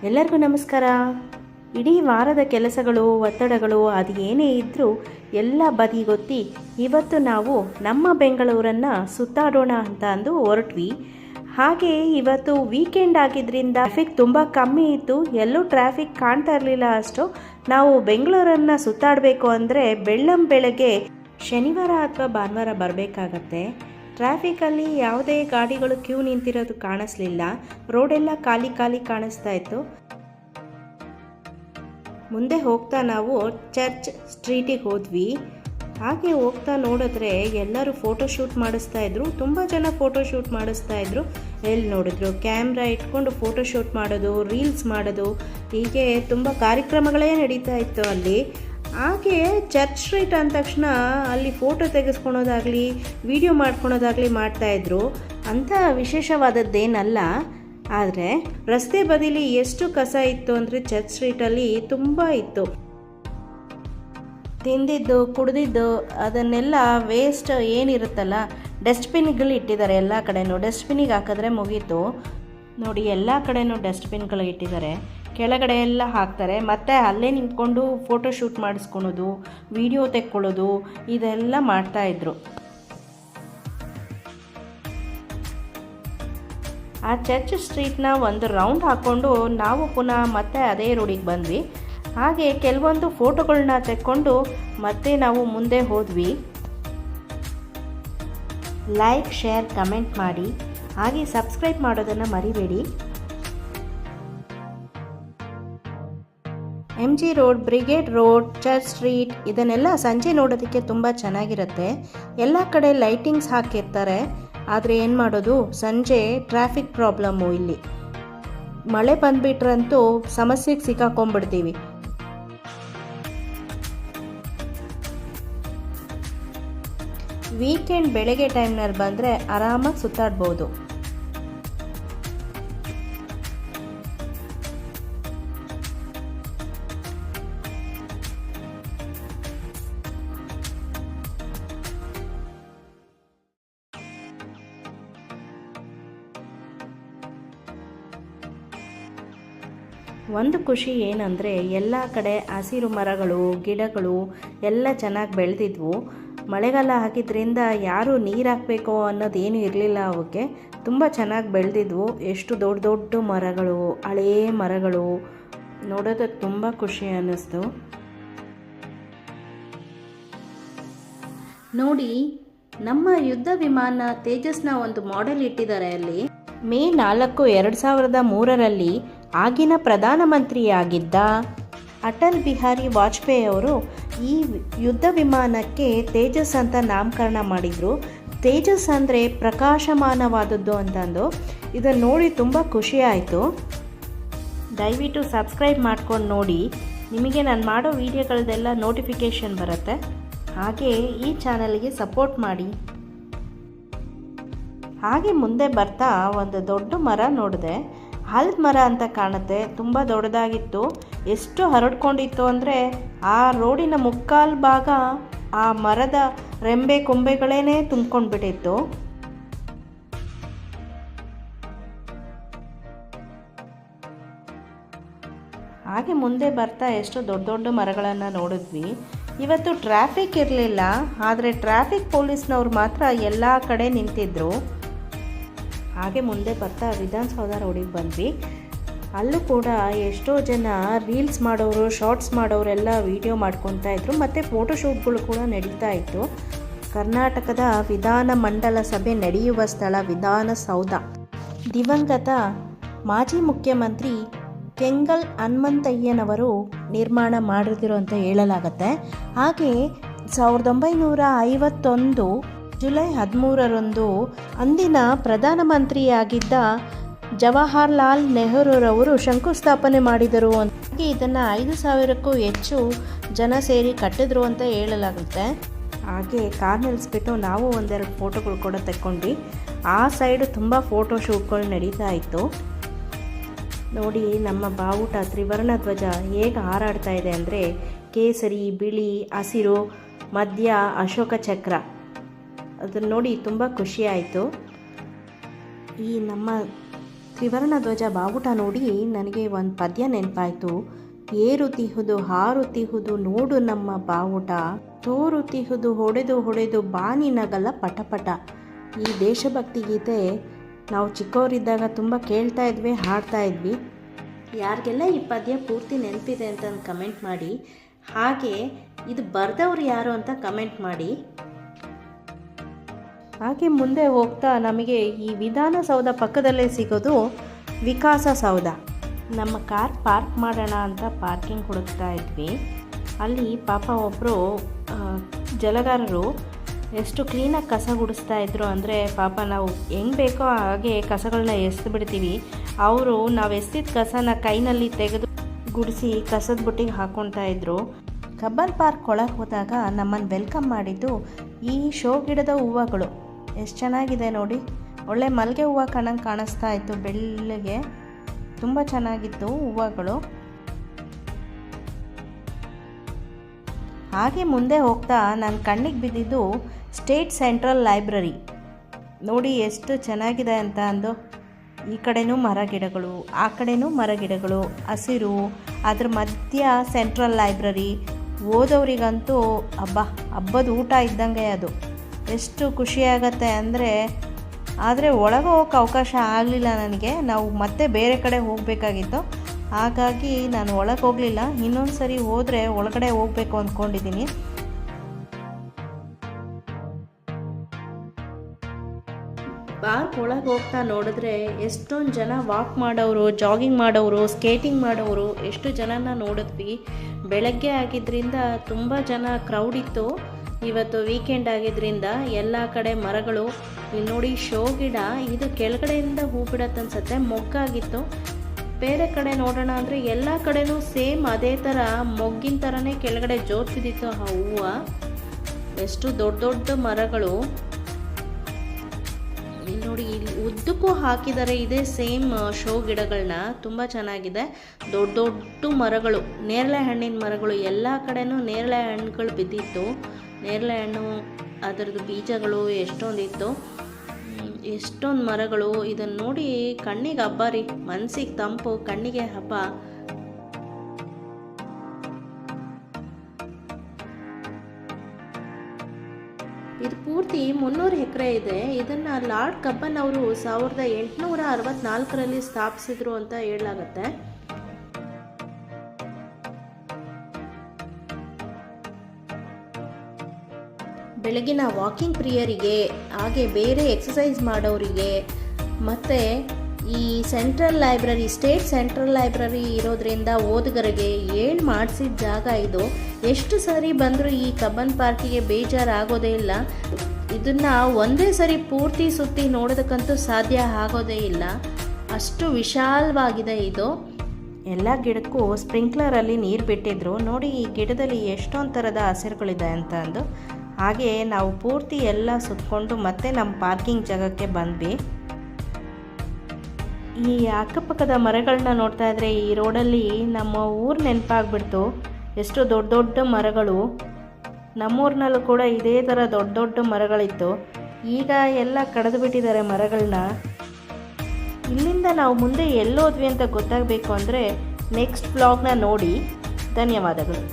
ಎಲ್ಲರಿಗೂ ನಮಸ್ಕಾರ. ಇಡೀ ವಾರದ ಕೆಲಸಗಳು ಒತ್ತಡಗಳು ಅದು ಏನೇ ಇದ್ದರೂ ಎಲ್ಲ ಬದಿಗೊತ್ತಿ ಇವತ್ತು ನಾವು ನಮ್ಮ ಬೆಂಗಳೂರನ್ನು ಸುತ್ತಾಡೋಣ ಅಂತ ಅಂದು ಹೊರಟ್ವಿ. ಹಾಗೆ ಇವತ್ತು ವೀಕೆಂಡ್ ಆಗಿದ್ದರಿಂದ ಟ್ರಾಫಿಕ್ ತುಂಬ ಕಮ್ಮಿ ಇತ್ತು, ಎಲ್ಲೂ ಟ್ರಾಫಿಕ್ ಕಾಣ್ತಾ ಇರಲಿಲ್ಲ. ಅಷ್ಟು ನಾವು ಬೆಂಗಳೂರನ್ನು ಸುತ್ತಾಡಬೇಕು ಅಂದರೆ ಬೆಳಗ್ಗೆ ಶನಿವಾರ ಅಥವಾ ಭಾನುವಾರ ಬರಬೇಕಾಗತ್ತೆ. ಟ್ರಾಫಿಕಲ್ಲಿ ಯಾವುದೇ ಗಾಡಿಗಳು ಕ್ಯೂ ನಿಂತಿರೋದು ಕಾಣಿಸ್ಲಿಲ್ಲ, ರೋಡೆಲ್ಲ ಖಾಲಿ ಕಾಣಿಸ್ತಾ ಇತ್ತು. ಮುಂದೆ ಹೋಗ್ತಾ ನಾವು ಚರ್ಚ್ ಸ್ಟ್ರೀಟಿಗೆ ಹೋದ್ವಿ. ಹಾಗೆ ಹೋಗ್ತಾ ನೋಡಿದ್ರೆ ಎಲ್ಲರೂ ಫೋಟೋಶೂಟ್ ಮಾಡಿಸ್ತಾ ಇದ್ರು, ತುಂಬ ಜನ ಫೋಟೋಶೂಟ್ ಮಾಡಿಸ್ತಾ ಇದ್ರು. ಎಲ್ಲಿ ನೋಡಿದ್ರು ಕ್ಯಾಮ್ರಾ ಇಟ್ಕೊಂಡು ಫೋಟೋಶೂಟ್ ಮಾಡೋದು, ರೀಲ್ಸ್ ಮಾಡೋದು, ಹೀಗೆ ತುಂಬ ಕಾರ್ಯಕ್ರಮಗಳೇ ನಡೀತಾ ಇತ್ತು ಅಲ್ಲಿ. ಹಾಗೆ ಚರ್ಚ್ ಸ್ಟ್ರೀಟ್ ಅಂದ ತಕ್ಷಣ ಅಲ್ಲಿ ಫೋಟೋ ತೆಗೆಸ್ಕೊಳೋದಾಗಲಿ ವಿಡಿಯೋ ಮಾಡ್ಕೊಳೋದಾಗಲಿ ಮಾಡ್ತಾಯಿದ್ರು. ಅಂಥ ವಿಶೇಷವಾದದ್ದೇನಲ್ಲ. ಆದರೆ ರಸ್ತೆ ಬದಿಲಿ ಎಷ್ಟು ಕಸ ಇತ್ತು ಅಂದರೆ ಚರ್ಚ್ ಸ್ಟ್ರೀಟಲ್ಲಿ ತುಂಬ ಇತ್ತು. ತಿಂದಿದ್ದು ಕುಡಿದಿದ್ದು ಅದನ್ನೆಲ್ಲ ವೇಸ್ಟ್ ಏನಿರುತ್ತಲ್ಲ ಡಸ್ಟ್ಬಿನ್ಗಳು ಇಟ್ಟಿದ್ದಾರೆ ಎಲ್ಲ ಕಡೆನೂ. ಡಸ್ಟ್ಬಿನ್ನಿಗೆ ಹಾಕಿದ್ರೆ ಮುಗೀತು. ನೋಡಿ, ಎಲ್ಲ ಕಡೆನೂ ಡಸ್ಟ್ಬಿನ್ಗಳು ಇಟ್ಟಿದ್ದಾರೆ, ಕೆಳಗಡೆ ಎಲ್ಲ ಹಾಕ್ತಾರೆ. ಮತ್ತು ಅಲ್ಲೇ ನಿಂತ್ಕೊಂಡು ಫೋಟೋಶೂಟ್ ಮಾಡಿಸ್ಕೊಳೋದು, ವಿಡಿಯೋ ತೆಕ್ಕೊಳ್ಳೋದು ಇದೆಲ್ಲ ಮಾಡ್ತಾಯಿದ್ರು. ಆ ಚರ್ಚ್ ಸ್ಟ್ರೀಟ್ನ ಒಂದು ರೌಂಡ್ ಹಾಕ್ಕೊಂಡು ನಾವು ಪುನಃ ಮತ್ತೆ ಅದೇ ರೋಡಿಗೆ ಬಂದ್ವಿ. ಹಾಗೆ ಕೆಲವೊಂದು ಫೋಟೋಗಳನ್ನ ತೆಕ್ಕೊಂಡು ಮತ್ತೆ ನಾವು ಮುಂದೆ ಹೋದ್ವಿ. ಲೈಕ್, ಶೇರ್, ಕಮೆಂಟ್ ಮಾಡಿ, ಹಾಗೆ ಸಬ್ಸ್ಕ್ರೈಬ್ ಮಾಡೋದನ್ನು ಮರಿಬೇಡಿ. MG road, brigade road, church street ಇದನ್ನೆಲ್ಲ ಸಂಜೆ ನೋಡೋದಕ್ಕೆ ತುಂಬ ಚೆನ್ನಾಗಿರುತ್ತೆ. ಎಲ್ಲ ಕಡೆ ಲೈಟಿಂಗ್ಸ್ ಹಾಕಿರ್ತಾರೆ. ಆದರೆ ಏನು ಮಾಡೋದು, ಸಂಜೆ ಟ್ರಾಫಿಕ್ ಪ್ರಾಬ್ಲಮ್ಮು. ಇಲ್ಲಿ ಮಳೆ ಬಂದುಬಿಟ್ರಂತೂ ಸಮಸ್ಯೆಗೆ ಸಿಕ್ಕಾಕೊಂಡ್ಬಿಡ್ತೀವಿ. ವೀಕೆಂಡ್ ಬೆಳಗ್ಗೆ ಟೈಮ್ನಲ್ಲಿ ಬಂದರೆ ಆರಾಮಾಗಿ ಸುತ್ತಾಡ್ಬೋದು. ಒಂದು ಖುಷಿ ಏನಂದರೆ ಎಲ್ಲ ಕಡೆ ಹಸಿರು ಮರಗಳು, ಗಿಡಗಳು ಎಲ್ಲ ಚೆನ್ನಾಗಿ ಬೆಳೆದಿದ್ವು. ಮಳೆಗಾಲ ಆಗಿದ್ದರಿಂದ ಯಾರು ನೀರು ಹಾಕಬೇಕು ಅನ್ನೋದೇನು ಇರಲಿಲ್ಲ ಅವಕ್ಕೆ. ತುಂಬ ಚೆನ್ನಾಗಿ ಬೆಳೆದಿದ್ವು. ಎಷ್ಟು ದೊಡ್ಡ ದೊಡ್ಡ ಮರಗಳು, ಹಳೇ ಮರಗಳು ನೋಡೋದಕ್ಕೆ ತುಂಬ ಖುಷಿ ಅನ್ನಿಸ್ತು. ನೋಡಿ, ನಮ್ಮ ಯುದ್ಧ ವಿಮಾನ ತೇಜಸ್ನ ಒಂದು ಮಾಡೆಲ್ ಇಟ್ಟಿದ್ದಾರೆ ಅಲ್ಲಿ. ಮೇ 4, 2003ರಲ್ಲಿ ಆಗಿನ ಪ್ರಧಾನಮಂತ್ರಿಯಾಗಿದ್ದ ಅಟಲ್ ಬಿಹಾರಿ ವಾಜಪೇಯಿ ಅವರು ಈ ಯುದ್ಧ ವಿಮಾನಕ್ಕೆ ತೇಜಸ್ ಅಂತ ನಾಮಕರಣ ಮಾಡಿದರು. ತೇಜಸ್ ಅಂದರೆ ಪ್ರಕಾಶಮಾನವಾದದ್ದು ಅಂತಂದು. ಇದನ್ನು ನೋಡಿ ತುಂಬ ಖುಷಿ ಆಯಿತು. ದಯವಿಟ್ಟು ಸಬ್ಸ್ಕ್ರೈಬ್ ಮಾಡ್ಕೊಂಡು ನೋಡಿ, ನಿಮಗೆ ನಾನು ಮಾಡೋ ವಿಡಿಯೋಗಳದೆಲ್ಲ ನೋಟಿಫಿಕೇಷನ್ ಬರುತ್ತೆ. ಹಾಗೆ ಈ ಚಾನಲ್ಗೆ ಸಪೋರ್ಟ್ ಮಾಡಿ. ಹಾಗೆ ಮುಂದೆ ಬರ್ತಾ ಒಂದು ದೊಡ್ಡ ಮರ ನೋಡಿದೆ. ಹಲ್ದ ಮರ ಅಂತ ಕಾಣುತ್ತೆ, ತುಂಬ ದೊಡ್ಡದಾಗಿತ್ತು. ಎಷ್ಟು ಹರಡ್ಕೊಂಡಿತ್ತು ಅಂದರೆ ಆ ರೋಡಿನ ಮುಕ್ಕಾಲು ಭಾಗ ಆ ಮರದ ರೆಂಬೆ ಕೊಂಬೆಗಳೇ ತುಂಬ್ಕೊಂಡ್ಬಿಟ್ಟಿತ್ತು. ಹಾಗೆ ಮುಂದೆ ಬರ್ತಾ ಎಷ್ಟು ದೊಡ್ಡ ದೊಡ್ಡ ಮರಗಳನ್ನು ನೋಡಿದ್ವಿ. ಇವತ್ತು ಟ್ರಾಫಿಕ್ ಇರಲಿಲ್ಲ, ಆದರೆ ಟ್ರಾಫಿಕ್ ಪೊಲೀಸ್ನವ್ರು ಮಾತ್ರ ಎಲ್ಲ ಕಡೆ ನಿಂತಿದ್ದರು. ಹಾಗೆ ಮುಂದೆ ಬರ್ತಾ ವಿಧಾನಸೌಧ ರೋಡಿಗೆ ಬಂದ್ವಿ. ಅಲ್ಲೂ ಕೂಡ ಎಷ್ಟೋ ಜನ ರೀಲ್ಸ್ ಮಾಡೋರು, ಶಾರ್ಟ್ಸ್ ಮಾಡೋರೆಲ್ಲ ವಿಡಿಯೋ ಮಾಡ್ಕೊತಾ ಇದ್ರು. ಮತ್ತು ಫೋಟೋಶೂಟ್ಗಳು ಕೂಡ ನಡೀತಾ ಇತ್ತು. ಕರ್ನಾಟಕದ ವಿಧಾನ ಮಂಡಲ ಸಭೆ ನಡೆಯುವ ಸ್ಥಳ ವಿಧಾನಸೌಧ. ದಿವಂಗತ ಮಾಜಿ ಮುಖ್ಯಮಂತ್ರಿ ಕೆಂಗಲ್ ಹನುಮಂತಯ್ಯನವರು ನಿರ್ಮಾಣ ಮಾಡಿದ್ರು ಅಂತ ಹೇಳಲಾಗುತ್ತೆ. ಹಾಗೆ 1951 ಜುಲೈ 13ರಂದು ಅಂದಿನ ಪ್ರಧಾನಮಂತ್ರಿಯಾಗಿದ್ದ ಜವಾಹರ್ಲಾಲ್ ನೆಹರೂರವರು ಶಂಕುಸ್ಥಾಪನೆ ಮಾಡಿದರು. ಹಾಗೆ ಇದನ್ನು 5,000ಕ್ಕೂ ಹೆಚ್ಚು ಜನ ಸೇರಿ ಕಟ್ಟಿದ್ರು ಅಂತ ಹೇಳಲಾಗುತ್ತೆ. ಹಾಗೆ ಕಾರ್ ನಿಲ್ಲಿಸ್ಬಿಟ್ಟು ನಾವು ಒಂದೆರಡು ಫೋಟೋಗಳು ಕೂಡ ತೆಕ್ಕೊಂಡ್ವಿ. ಆ ಸೈಡು ತುಂಬ ಫೋಟೋ ಶೂಟ್ಗಳು ನಡೀತಾ ಇತ್ತು. ನೋಡಿ, ನಮ್ಮ ಬಾವುಟ ತ್ರಿವರ್ಣ ಧ್ವಜ ಹೇಗೆ ಹಾರಾಡ್ತಾ ಇದೆ ಅಂದರೆ ಕೇಸರಿ, ಬಿಳಿ, ಹಸಿರು, ಮಧ್ಯ ಅಶೋಕ ಚಕ್ರ. ಅದನ್ನು ನೋಡಿ ತುಂಬ ಖುಷಿ ಆಯಿತು. ಈ ನಮ್ಮ ತ್ರಿವರ್ಣ ಧ್ವಜ ಬಾವುಟ ನೋಡಿ ನನಗೆ ಒಂದು ಪದ್ಯ ನೆನಪಾಯಿತು. ಏರುತಿಹುದು ಹಾರುತಿಹುದು ನೋಡು ನಮ್ಮ ಬಾವುಟ, ತೋರುತಿಹುದು ಹೊಡೆದು ಹೊಡೆದು ಬಾನಿನಗಲ ಪಟಪಟ. ಈ ದೇಶಭಕ್ತಿ ಗೀತೆ ನಾವು ಚಿಕ್ಕವರಿದ್ದಾಗ ತುಂಬ ಕೇಳ್ತಾ ಇದ್ವಿ, ಹಾಡ್ತಾ ಇದ್ವಿ. ಯಾರಿಗೆಲ್ಲ ಈ ಪದ್ಯ ಪೂರ್ತಿ ನೆನಪಿದೆ ಅಂತ ಕಮೆಂಟ್ ಮಾಡಿ. ಹಾಗೆ ಇದು ಬರೆದವ್ರು ಯಾರು ಅಂತ ಕಮೆಂಟ್ ಮಾಡಿ. ಹಾಗೆ ಮುಂದೆ ಹೋಗ್ತಾ ನಮಗೆ ಈ ವಿಧಾನಸೌಧ ಪಕ್ಕದಲ್ಲೇ ಸಿಗೋದು ವಿಕಾಸಸೌಧ. ನಮ್ಮ ಕಾರ್ ಪಾರ್ಕ್ ಮಾಡೋಣ ಅಂತ ಪಾರ್ಕಿಂಗ್ ಹುಡುಕ್ತಾ ಇದ್ವಿ. ಅಲ್ಲಿ ಪಾಪ ಒಬ್ಬರು ಜಲಗಾರರು ಎಷ್ಟು ಕ್ಲೀನಾಗಿ ಕಸ ಗುಡಿಸ್ತಾ ಇದ್ರು ಅಂದರೆ, ಪಾಪ ನಾವು ಹೆಂಗೆ ಬೇಕೋ ಹಾಗೆ ಕಸಗಳನ್ನ ಎಸ್ದು ಬಿಡ್ತೀವಿ. ಅವರು ನಾವು ಎಸ್ತಿದ್ದ ಕಸನ ಕೈನಲ್ಲಿ ತೆಗೆದು ಗುಡಿಸಿ ಕಸದ ಬುಟ್ಟಿಗೆ ಹಾಕ್ಕೊಳ್ತಾ ಇದ್ರು. ಕಬ್ಬನ್ ಪಾರ್ಕ್ ಒಳಗೆ ಹೋದಾಗ ನಮ್ಮನ್ನು ವೆಲ್ಕಮ್ ಮಾಡಿದ್ದು ಈ ಶೋ ಗಿಡದ ಹೂವುಗಳು. ಎಷ್ಟು ಚೆನ್ನಾಗಿದೆ ನೋಡಿ, ಒಳ್ಳೆ ಮಲ್ಲಿಗೆ ಹೂವು ಕಣಂಗೆ ಕಾಣಿಸ್ತಾ ಇತ್ತು ಬೆಳ್ಳಗೆ, ತುಂಬ ಚೆನ್ನಾಗಿತ್ತು ಹೂವುಗಳು. ಹಾಗೆ ಮುಂದೆ ಹೋಗ್ತಾ ನನ್ನ ಕಣ್ಣಿಗೆ ಬಿದ್ದಿದ್ದು ಸ್ಟೇಟ್ ಸೆಂಟ್ರಲ್ ಲೈಬ್ರರಿ. ನೋಡಿ ಎಷ್ಟು ಚೆನ್ನಾಗಿದೆ ಅಂತ ಅಂದು. ಈ ಕಡೆನೂ ಮರ ಗಿಡಗಳು, ಆ ಕಡೆನೂ ಮರ ಗಿಡಗಳು, ಹಸಿರು, ಅದ್ರ ಮಧ್ಯ ಸೆಂಟ್ರಲ್ ಲೈಬ್ರರಿ. ಓದೋರಿಗಂತೂ ಹಬ್ಬದ ಊಟ ಇದ್ದಂಗೆ ಅದು. ಎಷ್ಟು ಖುಷಿಯಾಗತ್ತೆ ಅಂದರೆ, ಆದರೆ ಒಳಗೆ ಹೋಗೋಕ್ಕೆ ಅವಕಾಶ ಆಗಲಿಲ್ಲ ನನಗೆ. ನಾವು ಮತ್ತೆ ಬೇರೆ ಕಡೆ ಹೋಗಬೇಕಾಗಿತ್ತು, ಹಾಗಾಗಿ ನಾನು ಒಳಗೆ ಹೋಗಲಿಲ್ಲ. ಇನ್ನೊಂದು ಸರಿ ಹೋದರೆ ಒಳಗಡೆ ಹೋಗಬೇಕು ಅಂದ್ಕೊಂಡಿದ್ದೀನಿ. ಪಾರ್ಕ್ ಒಳಗೆ ಹೋಗ್ತಾ ನೋಡಿದ್ರೆ ಎಷ್ಟೊಂದು ಜನ ವಾಕ್ ಮಾಡೋರು, ಜಾಗಿಂಗ್ ಮಾಡೋರು, ಸ್ಕೇಟಿಂಗ್ ಮಾಡೋರು, ಎಷ್ಟು ಜನನ ನೋಡಿದ್ವಿ. ಬೆಳಗ್ಗೆ ಆಗಿದ್ದರಿಂದ ತುಂಬ ಜನ ಕ್ರೌಡ್ ಇತ್ತು. ಇವತ್ತು ವೀಕೆಂಡ್ ಆಗಿದ್ದರಿಂದ ಎಲ್ಲ ಕಡೆ ಮರಗಳು. ಇಲ್ಲಿ ನೋಡಿ ಶೋ ಗಿಡ, ಇದು ಕೆಳಗಡೆಯಿಂದ ಹೂ ಬಿಡತ್ತೆ ಅನ್ಸುತ್ತೆ, ಮೊಗ್ಗಾಗಿತ್ತು. ಬೇರೆ ಕಡೆ ನೋಡೋಣ ಅಂದರೆ ಎಲ್ಲ ಕಡೆನೂ ಸೇಮ್ ಅದೇ ಥರ ಮೊಗ್ಗಿನ ಥರನೇ ಕೆಳಗಡೆ ಜೋತ್ ಬಿದ್ದಿತ್ತು ಆ ಹೂವು. ಎಷ್ಟು ದೊಡ್ಡ ದೊಡ್ಡ ಮರಗಳು. ಇಲ್ಲಿ ನೋಡಿ, ಇಲ್ಲಿ ಉದ್ದಕ್ಕೂ ಹಾಕಿದ್ದಾರೆ ಇದೇ ಸೇಮ್ ಶೋ ಗಿಡಗಳನ್ನ. ತುಂಬ ಚೆನ್ನಾಗಿದೆ. ದೊಡ್ಡ ದೊಡ್ಡ ಮರಗಳು, ನೇರಳೆ ಹಣ್ಣಿನ ಮರಗಳು. ಎಲ್ಲ ಕಡೆನೂ ನೇರಳೆ ಹಣ್ಣುಗಳು ಬಿದ್ದಿತ್ತು. ನೇರಳೆ ಹಣ್ಣು, ಅದರದ್ದು ಬೀಜಗಳು ಎಷ್ಟೊಂದಿತ್ತು, ಎಷ್ಟೊಂದು ಮರಗಳು. ಇದನ್ನು ನೋಡಿ ಕಣ್ಣಿಗೆ ಹಬ್ಬ ರೀ, ಮನಸ್ಸಿಗೆ ತಂಪು, ಕಣ್ಣಿಗೆ ಹಬ್ಬ. ಇದು ಪೂರ್ತಿ 300 ಎಕರೆ ಇದೆ. ಇದನ್ನು ಲಾರ್ಡ್ ಕಬ್ಬನ್ ಅವರು 1864ರಲ್ಲಿ ಸ್ಥಾಪಿಸಿದ್ರು ಅಂತ ಹೇಳಲಾಗತ್ತೆ. ಬೆಳಗಿನ ವಾಕಿಂಗ್ ಪ್ರಿಯರಿಗೆ, ಹಾಗೆ ಬೇರೆ ಎಕ್ಸಸೈಸ್ ಮಾಡೋರಿಗೆ, ಮತ್ತು ಈ central library, state central library ಇರೋದ್ರಿಂದ ಓದುಗರಿಗೆ ಮಾಡಿಸಿದ ಜಾಗ ಇದು. ಎಷ್ಟು ಸರಿ ಬಂದರೂ ಈ ಕಬ್ಬನ್ ಪಾರ್ಕಿಗೆ ಬೇಜಾರಾಗೋದೇ ಇಲ್ಲ. ಇದನ್ನು ಒಂದೇ ಸರಿ ಪೂರ್ತಿ ಸುತ್ತಿ ನೋಡೋದಕ್ಕಂತೂ ಸಾಧ್ಯ ಆಗೋದೇ ಇಲ್ಲ, ಅಷ್ಟು ವಿಶಾಲವಾಗಿದೆ ಇದು. ಎಲ್ಲ ಗಿಡಕ್ಕೂ ಸ್ಪ್ರಿಂಕ್ಲರಲ್ಲಿ ನೀರು ಬಿಟ್ಟಿದ್ರು. ನೋಡಿ ಈ ಗಿಡದಲ್ಲಿ ಎಷ್ಟೊಂದು ಥರದ ಹಸಿರುಗಳಿದೆ ಅಂತ ಅಂದು. ಹಾಗೆ ನಾವು ಪೂರ್ತಿ ಎಲ್ಲ ಸುತ್ತಕೊಂಡು ಮತ್ತೆ ನಮ್ಮ ಪಾರ್ಕಿಂಗ್ ಜಾಗಕ್ಕೆ ಬಂದ್ವಿ. ಈ ಅಕ್ಕಪಕ್ಕದ ಮರಗಳನ್ನ ನೋಡ್ತಾ ಇದ್ರೆ ಈ ರೋಡಲ್ಲಿ ನಮ್ಮ ಊರು ನೆನಪಾಗ್ಬಿಡ್ತು. ಎಷ್ಟು ದೊಡ್ಡ ದೊಡ್ಡ ಮರಗಳು. ನಮ್ಮೂರಿನಲ್ಲೂ ಕೂಡ ಇದೇ ಥರ ದೊಡ್ಡ ದೊಡ್ಡ ಮರಗಳಿತ್ತು. ಈಗ ಎಲ್ಲ ಕಡಿದು ಬಿಟ್ಟಿದ್ದಾರೆ ಮರಗಳನ್ನ. ಇಲ್ಲಿಂದ ನಾವು ಮುಂದೆ ಎಲ್ಲೋದ್ವಿ ಅಂತ ಗೊತ್ತಾಗಬೇಕು ಅಂದರೆ ನೆಕ್ಸ್ಟ್ ವ್ಲಾಗ್ನ ನೋಡಿ. ಧನ್ಯವಾದಗಳು.